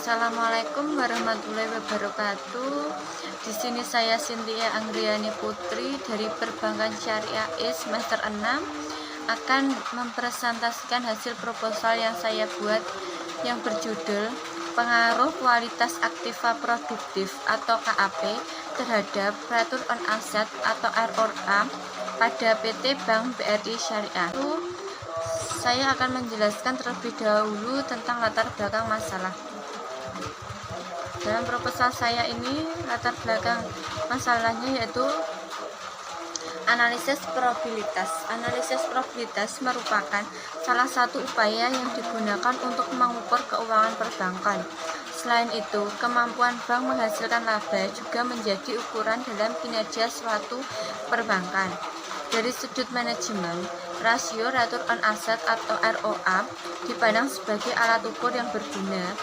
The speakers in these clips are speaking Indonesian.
Assalamualaikum warahmatullahi wabarakatuh. Di sini saya Cynthia Anggriani Putri dari Perbankan Syariah I semester 6 akan mempresentasikan hasil proposal yang saya buat yang berjudul Pengaruh Kualitas Aktiva Produktif atau KAP terhadap Return on Asset atau ROA pada PT Bank BRI Syariah. Saya akan menjelaskan terlebih dahulu tentang latar belakang masalah. Dalam proposal saya ini, latar belakang masalahnya yaitu analisis probabilitas. Analisis probabilitas merupakan salah satu upaya yang digunakan untuk mengukur keuangan perbankan. Selain itu, kemampuan bank menghasilkan laba juga menjadi ukuran dalam kinerja suatu perbankan. Dari sudut manajemen, rasio return on asset atau ROA dipandang sebagai alat ukur yang berguna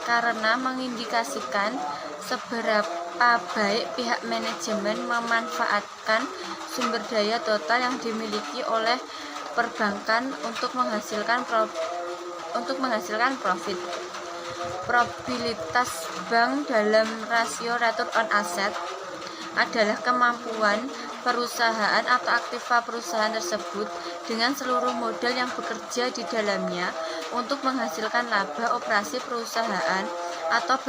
karena mengindikasikan seberapa baik pihak manajemen memanfaatkan sumber daya total yang dimiliki oleh perbankan untuk menghasilkan profit. Probabilitas bank dalam rasio return on asset adalah kemampuan perusahaan atau aktiva perusahaan tersebut dengan seluruh modal yang bekerja di dalamnya untuk menghasilkan laba operasi perusahaan atau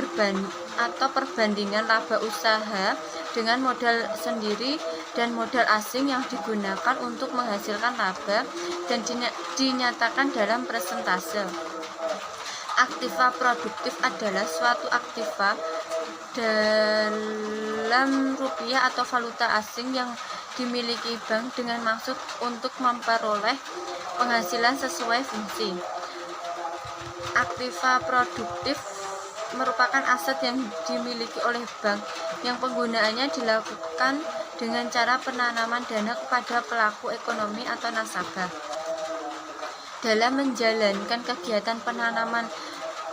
perbandingan laba usaha dengan modal sendiri dan modal asing yang digunakan untuk menghasilkan laba dan dinyatakan dalam persentase. Aktiva produktif adalah suatu aktiva dalam rupiah atau valuta asing yang dimiliki bank dengan maksud untuk memperoleh penghasilan sesuai fungsi. Aktiva produktif merupakan aset yang dimiliki oleh bank yang penggunaannya dilakukan dengan cara penanaman dana kepada pelaku ekonomi atau nasabah. Dalam menjalankan kegiatan penanaman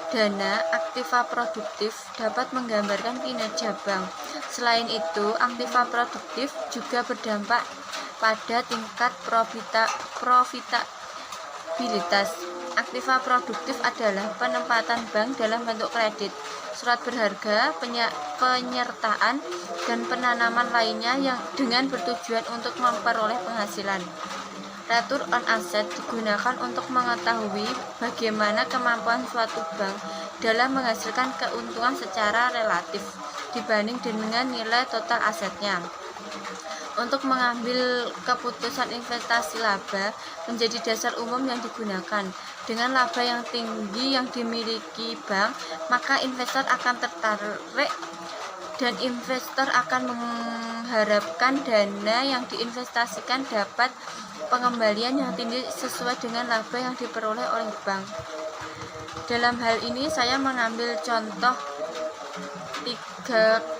dana, aktiva produktif dapat menggambarkan kinerja bank. Selain itu, aktiva produktif juga berdampak pada tingkat profitabilitas. Aktiva produktif adalah penempatan bank dalam bentuk kredit, surat berharga, penyertaan, dan penanaman lainnya yang dengan bertujuan untuk memperoleh penghasilan. Return on asset digunakan untuk mengetahui bagaimana kemampuan suatu bank dalam menghasilkan keuntungan secara relatif dibanding dengan nilai total asetnya. Untuk mengambil keputusan investasi laba menjadi dasar umum yang digunakan. Dengan laba yang tinggi yang dimiliki bank, maka investor akan tertarik dan investor akan mengharapkan dana yang diinvestasikan dapat pengembalian yang tinggi sesuai dengan laba yang diperoleh oleh bank. Dalam hal ini saya mengambil contoh 3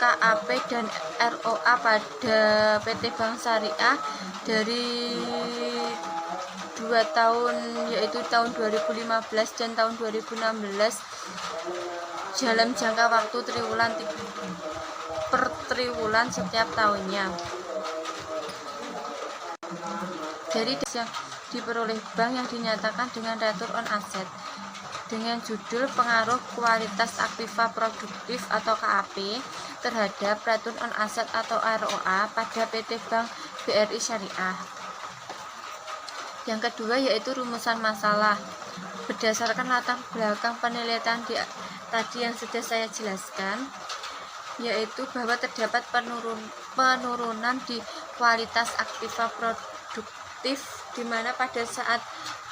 KAP dan ROA pada PT Bank Syariah dari 2 tahun, yaitu tahun 2015 dan tahun 2016 dalam jangka waktu triwulan per triwulan setiap tahunnya. Dari yang diperoleh bank yang dinyatakan dengan return on asset dengan judul Pengaruh Kualitas Aktiva Produktif atau KAP terhadap return on asset atau ROA pada PT Bank BRI Syariah. Yang kedua yaitu rumusan masalah. Berdasarkan latar belakang penelitian tadi yang sudah saya jelaskan, yaitu bahwa terdapat penurunan di kualitas aktiva produktif, di mana pada saat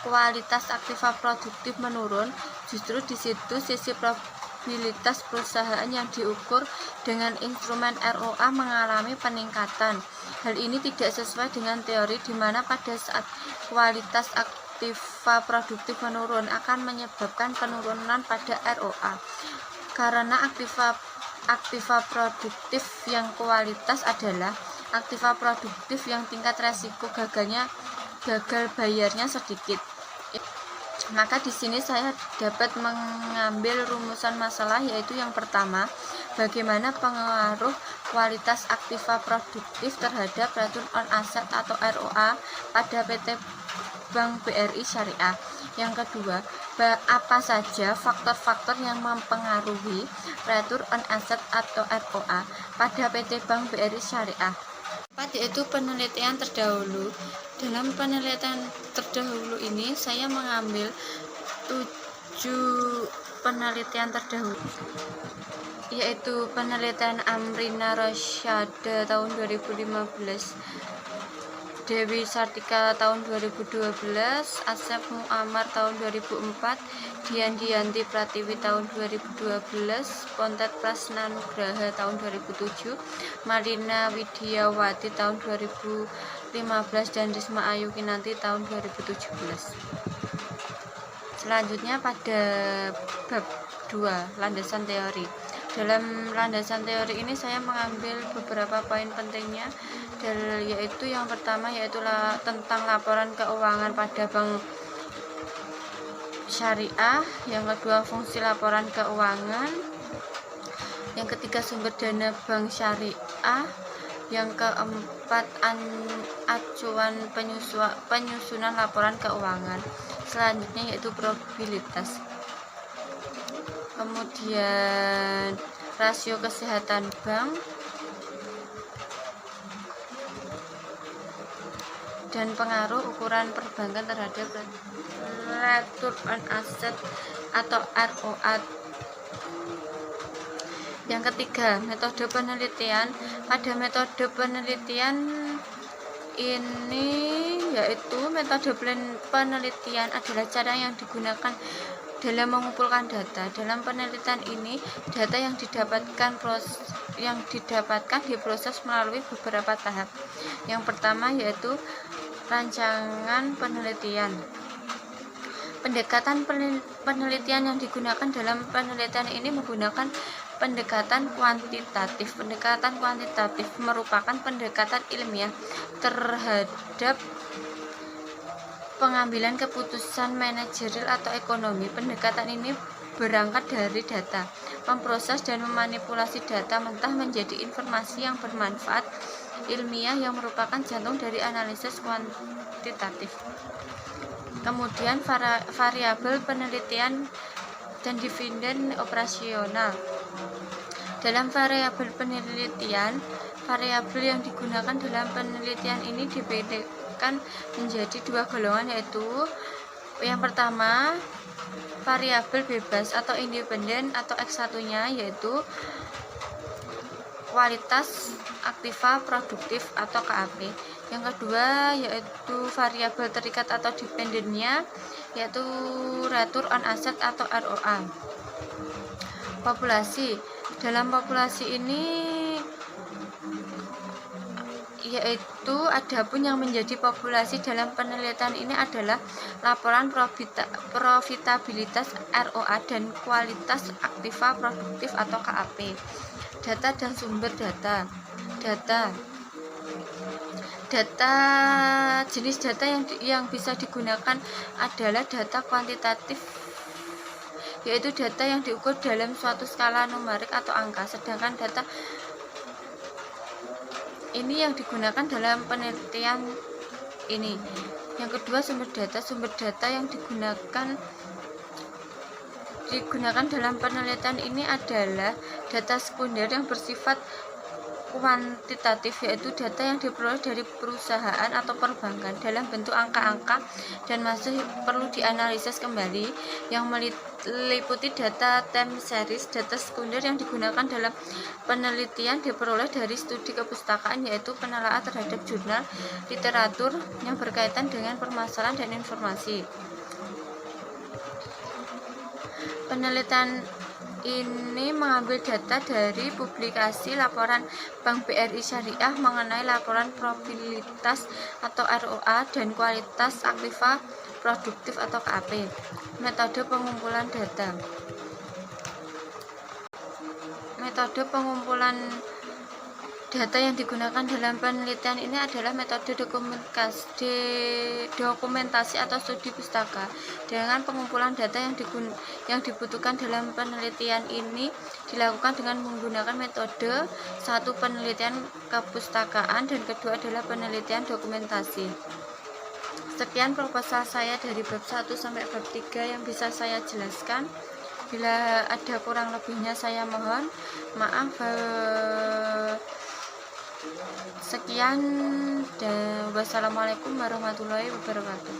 kualitas aktiva produktif menurun, justru di situ sisi probabilitas perusahaan yang diukur dengan instrumen ROA mengalami peningkatan. Hal ini tidak sesuai dengan teori di mana pada saat kualitas aktiva produktif menurun akan menyebabkan penurunan pada ROA. Karena aktiva produktif yang kualitas adalah aktiva produktif yang tingkat resiko gagal bayarnya sedikit. Maka di sini saya dapat mengambil rumusan masalah, yaitu yang pertama, bagaimana pengaruh kualitas aktiva produktif terhadap return on asset atau ROA pada PT Bank BRI Syariah. Yang kedua, apa saja faktor-faktor yang mempengaruhi Return on Asset atau ROA pada PT Bank BRI Syariah. Yaitu penelitian terdahulu. Dalam penelitian terdahulu ini saya mengambil 7 penelitian terdahulu, yaitu penelitian Amrina Rosyada tahun 2015, Dewi Sartika tahun 2012, Asep Muammar tahun 2004, Dian Dianti Pratiwi tahun 2012, Pontet Prasnanugraha tahun 2007, Marina Widiawati tahun 2015, dan Risma Ayu Kinanti tahun 2017. Selanjutnya pada bab 2, landasan teori. Dalam landasan teori ini saya mengambil beberapa poin pentingnya, yaitu yang pertama yaitu tentang laporan keuangan pada bank syariah, yang kedua fungsi laporan keuangan, yang ketiga sumber dana bank syariah, yang keempat acuan penyusunan laporan keuangan, selanjutnya yaitu probabilitas, kemudian rasio kesehatan bank, dan pengaruh ukuran perbankan terhadap Return on Asset atau ROA. Yang ketiga, metode penelitian. Pada metode penelitian ini yaitu metode penelitian adalah cara yang digunakan dalam mengumpulkan data. Dalam penelitian ini, data yang didapatkan diproses melalui beberapa tahap. Yang pertama yaitu rancangan penelitian. Pendekatan penelitian yang digunakan dalam penelitian ini menggunakan pendekatan kuantitatif. Pendekatan kuantitatif merupakan pendekatan ilmiah terhadap pengambilan keputusan manajerial atau ekonomi. Pendekatan ini berangkat dari data, memproses dan memanipulasi data mentah menjadi informasi yang bermanfaat ilmiah yang merupakan jantung dari analisis kuantitatif. Kemudian variabel penelitian dan dividen operasional. Dalam variabel penelitian, variabel yang digunakan dalam penelitian ini dibedakan menjadi 2 golongan, yaitu yang pertama variabel bebas atau independen atau X1-nya yaitu kualitas aktiva produktif atau KAP. Yang kedua yaitu variabel terikat atau dependennya yaitu Return on Asset atau ROA. Populasi. Dalam populasi ini yaitu adapun yang menjadi populasi dalam penelitian ini adalah laporan profitabilitas ROA dan kualitas aktiva produktif atau KAP. Data dan sumber data. Jenis data yang bisa digunakan adalah data kuantitatif, yaitu data yang diukur dalam suatu skala numerik atau angka, sedangkan data ini yang digunakan dalam penelitian ini. Yang kedua sumber data yang digunakan dalam penelitian ini adalah data sekunder yang bersifat kuantitatif, yaitu data yang diperoleh dari perusahaan atau perbankan dalam bentuk angka-angka dan masih perlu dianalisis kembali, yang meliputi data time series. Data sekunder yang digunakan dalam penelitian diperoleh dari studi kepustakaan, yaitu penelaahan terhadap jurnal literatur yang berkaitan dengan permasalahan dan informasi. Penelitian ini mengambil data dari publikasi laporan Bank BRI Syariah mengenai laporan probabilitas atau ROA dan kualitas aktiva produktif atau KAP. Metode pengumpulan data. Metode pengumpulan data yang digunakan dalam penelitian ini adalah metode dokumentasi atau studi pustaka. Dengan pengumpulan data yang dibutuhkan dalam penelitian ini dilakukan dengan menggunakan metode satu penelitian kepustakaan dan kedua adalah penelitian dokumentasi. Sekian proposal saya dari bab 1 sampai bab 3 yang bisa saya jelaskan. Bila ada kurang lebihnya saya mohon maaf. Sekian dan wassalamualaikum warahmatullahi wabarakatuh.